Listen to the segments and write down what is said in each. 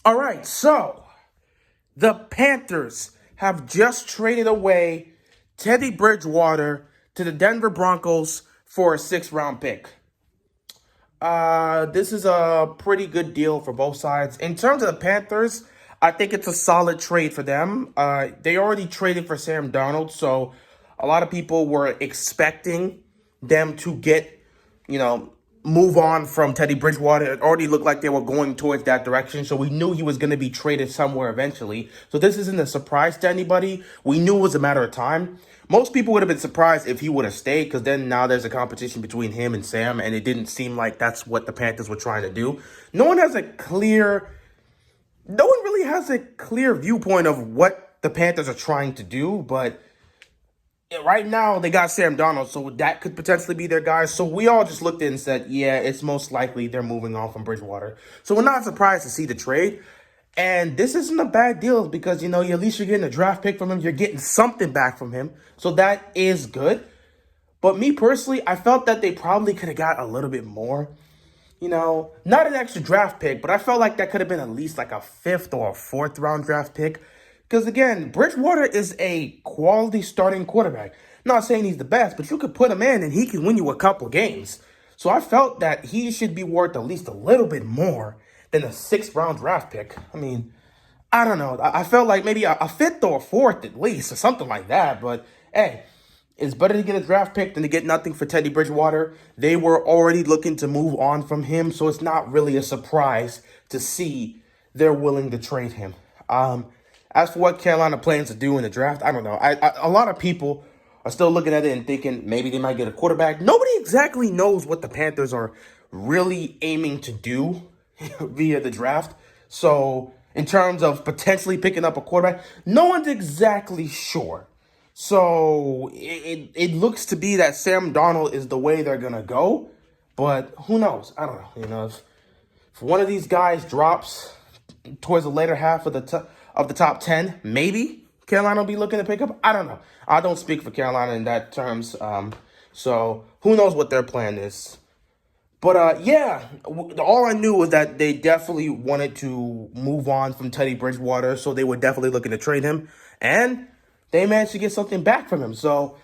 All right, so the Panthers have just traded away Teddy Bridgewater to the Denver Broncos for a sixth-round pick. This is a pretty good deal for both sides. In terms of the Panthers, I think it's a solid trade for them. They already traded for Sam Darnold, so a lot of people were expecting them to get, you know, move on from Teddy Bridgewater. It already looked like they were going towards that direction, so we knew he was going to be traded somewhere eventually. So this isn't a surprise to anybody. We knew it was a matter of time. Most people would have been surprised if he would have stayed, because then now there's a competition between him and Sam, and it didn't seem like that's what the Panthers were trying to do. No one really has a clear viewpoint of what the Panthers are trying to do, but right now they got Sam Darnold, so that could potentially be their guy. So we all just looked at it and said, yeah, it's most likely they're moving on from Bridgewater. So we're not surprised to see the trade. And this isn't a bad deal because, at least you're getting a draft pick from him. You're getting something back from him. So that is good. But me personally, I felt that they probably could have got a little bit more. Not an extra draft pick, but I felt like that could have been at least like a fifth or a fourth round draft pick. Because again, Bridgewater is a quality starting quarterback. Not saying he's the best, but you could put him in and he can win you a couple games. So I felt that he should be worth at least a little bit more than a sixth round draft pick. I mean, I don't know. I felt like maybe a fifth or a fourth at least, or something like that. But hey, it's better to get a draft pick than to get nothing for Teddy Bridgewater. They were already looking to move on from him, so it's not really a surprise to see they're willing to trade him. As for what Carolina plans to do in the draft, I don't know. A lot of people are still looking at it and thinking maybe they might get a quarterback. Nobody exactly knows what the Panthers are really aiming to do via the draft. So in terms of potentially picking up a quarterback, no one's exactly sure. So it looks to be that Sam Darnold is the way they're gonna go, but who knows? I don't know. If one of these guys drops towards the later half of the top 10, maybe Carolina will be looking to pick up. I don't know. I don't speak for Carolina in that terms. So who knows what their plan is? But all I knew was that they definitely wanted to move on from Teddy Bridgewater, so they were definitely looking to trade him, and they managed to get something back from him. So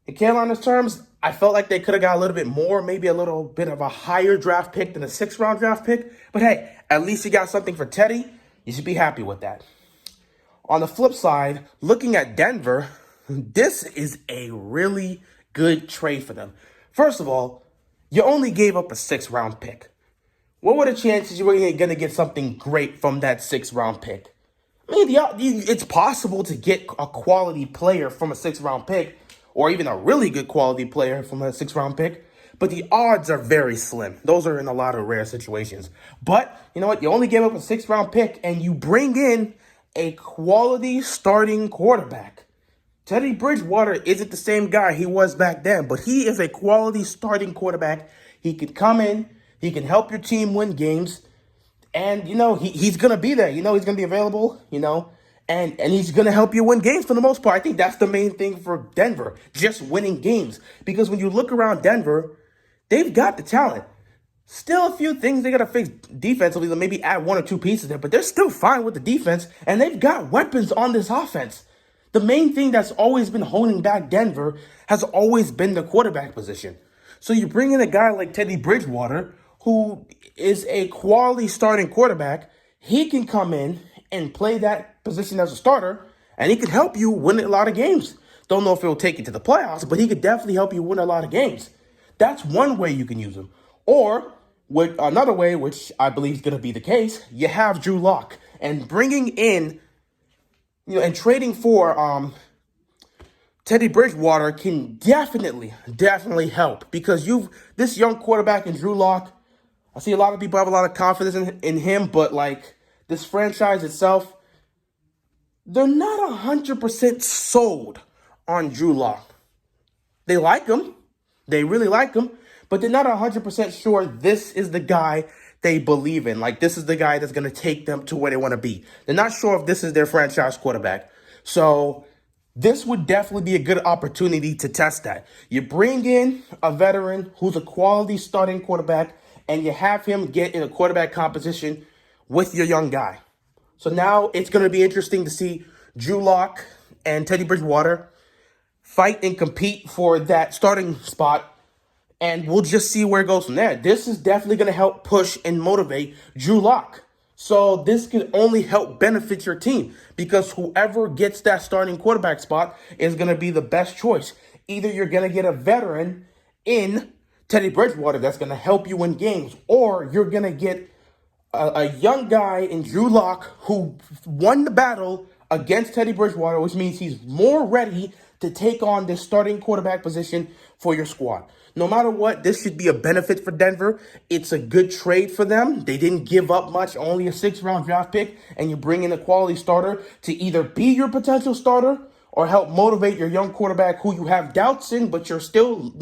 in Carolina's terms, I felt like they could have got a little bit more, maybe a little bit of a higher draft pick than a sixth-round draft pick. But hey, at least you got something for Teddy. You should be happy with that. On the flip side, looking at Denver, this is a really good trade for them. First of all, you only gave up a sixth-round pick. What were the chances you were going to get something great from that sixth-round pick? I mean, it's possible to get a quality player from a sixth-round pick, or even a really good quality player from a sixth-round pick, but the odds are very slim. Those are in a lot of rare situations. But you know what? You only gave up a sixth-round pick, and you bring in a quality starting quarterback. Teddy Bridgewater isn't the same guy he was back then, but he is a quality starting quarterback. He can come in, he can help your team win games, and he's gonna be there. He's gonna be available. And he's gonna help you win games for the most part. I think that's the main thing for Denver, just winning games. Because when you look around Denver, they've got the talent. Still a few things they got to fix defensively, maybe add one or two pieces there, but they're still fine with the defense, and they've got weapons on this offense. The main thing that's always been holding back Denver has always been the quarterback position. So you bring in a guy like Teddy Bridgewater, who is a quality starting quarterback. He can come in and play that position as a starter, and he can help you win a lot of games. Don't know if he'll take you to the playoffs, but he could definitely help you win a lot of games. That's one way you can use him. Or with another way, which I believe is going to be the case, you have Drew Lock, and bringing in, and trading for Teddy Bridgewater can definitely help, because this young quarterback in Drew Lock. I see a lot of people have a lot of confidence in him, but like this franchise itself, they're not 100% sold on Drew Lock. They like him. They really like him. But they're not 100% sure this is the guy they believe in. Like, this is the guy that's going to take them to where they want to be. They're not sure if this is their franchise quarterback. So this would definitely be a good opportunity to test that. You bring in a veteran who's a quality starting quarterback, and you have him get in a quarterback competition with your young guy. So now it's going to be interesting to see Drew Lock and Teddy Bridgewater fight and compete for that starting spot. And we'll just see where it goes from there. This is definitely going to help push and motivate Drew Lock. So this can only help benefit your team because whoever gets that starting quarterback spot is going to be the best choice. Either you're going to get a veteran in Teddy Bridgewater that's going to help you win games, or you're going to get a young guy in Drew Lock who won the battle against Teddy Bridgewater, which means he's more ready to take on this starting quarterback position for your squad. No matter what, this should be a benefit for Denver. It's a good trade for them. They didn't give up much, only a 6th-round draft pick, and you bring in a quality starter to either be your potential starter or help motivate your young quarterback who you have doubts in, but you're still,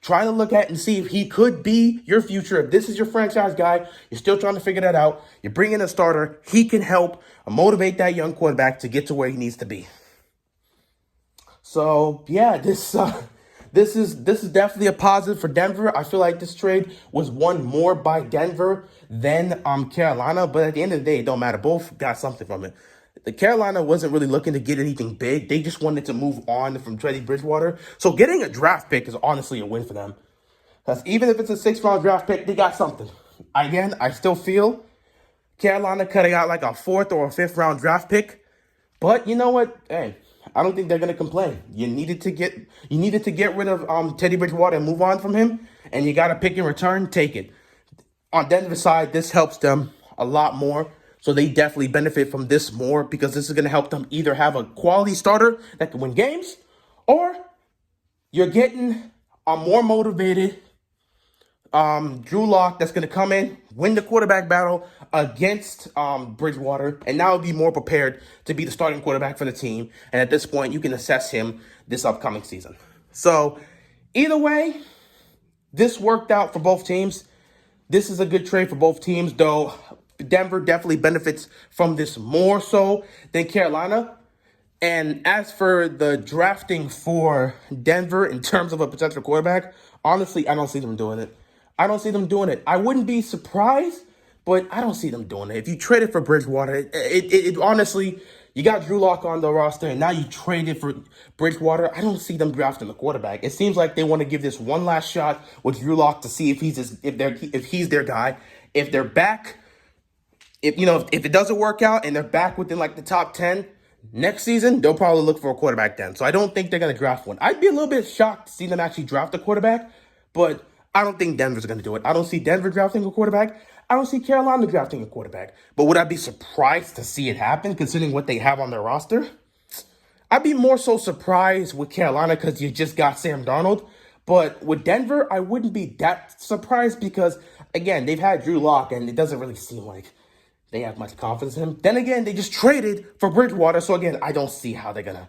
trying to look at and see if he could be your future. If this is your franchise guy, you're still trying to figure that out. You bring in a starter. He can help motivate that young quarterback to get to where he needs to be. So, yeah, this is definitely a positive for Denver. I feel like this trade was won more by Denver than Carolina, but at the end of the day, it don't matter. Both got something from it. The Carolina wasn't really looking to get anything big. They just wanted to move on from Teddy Bridgewater. So getting a draft pick is honestly a win for them. Because even if it's a 6th-round draft pick, they got something. Again, I still feel Carolina could have got like a 4th or a 5th-round draft pick. But you know what? Hey, I don't think they're gonna complain. You needed to get rid of Teddy Bridgewater and move on from him, and you got a pick in return. Take it. On Denver's side, this helps them a lot more. So they definitely benefit from this more because this is going to help them either have a quality starter that can win games, or you're getting a more motivated Drew Lock that's going to come in, win the quarterback battle against Bridgewater, and now be more prepared to be the starting quarterback for the team. And at this point, you can assess him this upcoming season. So either way, this worked out for both teams. This is a good trade for both teams, though Denver definitely benefits from this more so than Carolina. And as for the drafting for Denver in terms of a potential quarterback, honestly, I don't see them doing it. I wouldn't be surprised, but I don't see them doing it. If you traded for Bridgewater, it honestly, you got Drew Lock on the roster, and now you traded for Bridgewater. I don't see them drafting a quarterback. It seems like they want to give this one last shot with Drew Lock to see if he's their guy. If they're back, if it doesn't work out and they're back within like the top 10 next season, they'll probably look for a quarterback then. So I don't think they're going to draft one. I'd be a little bit shocked to see them actually draft a quarterback, but I don't think Denver's going to do it. I don't see Denver drafting a quarterback. I don't see Carolina drafting a quarterback. But would I be surprised to see it happen considering what they have on their roster? I'd be more so surprised with Carolina because you just got Sam Darnold. But with Denver, I wouldn't be that surprised because, again, they've had Drew Lock and it doesn't really seem like they have much confidence in him. Then again, they just traded for Bridgewater. So again, I don't see how they're going to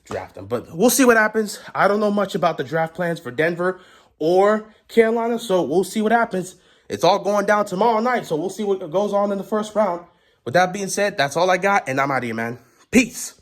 draft him. But we'll see what happens. I don't know much about the draft plans for Denver or Carolina. So we'll see what happens. It's all going down tomorrow night. So we'll see what goes on in the first round. With that being said, that's all I got. And I'm out of here, man. Peace.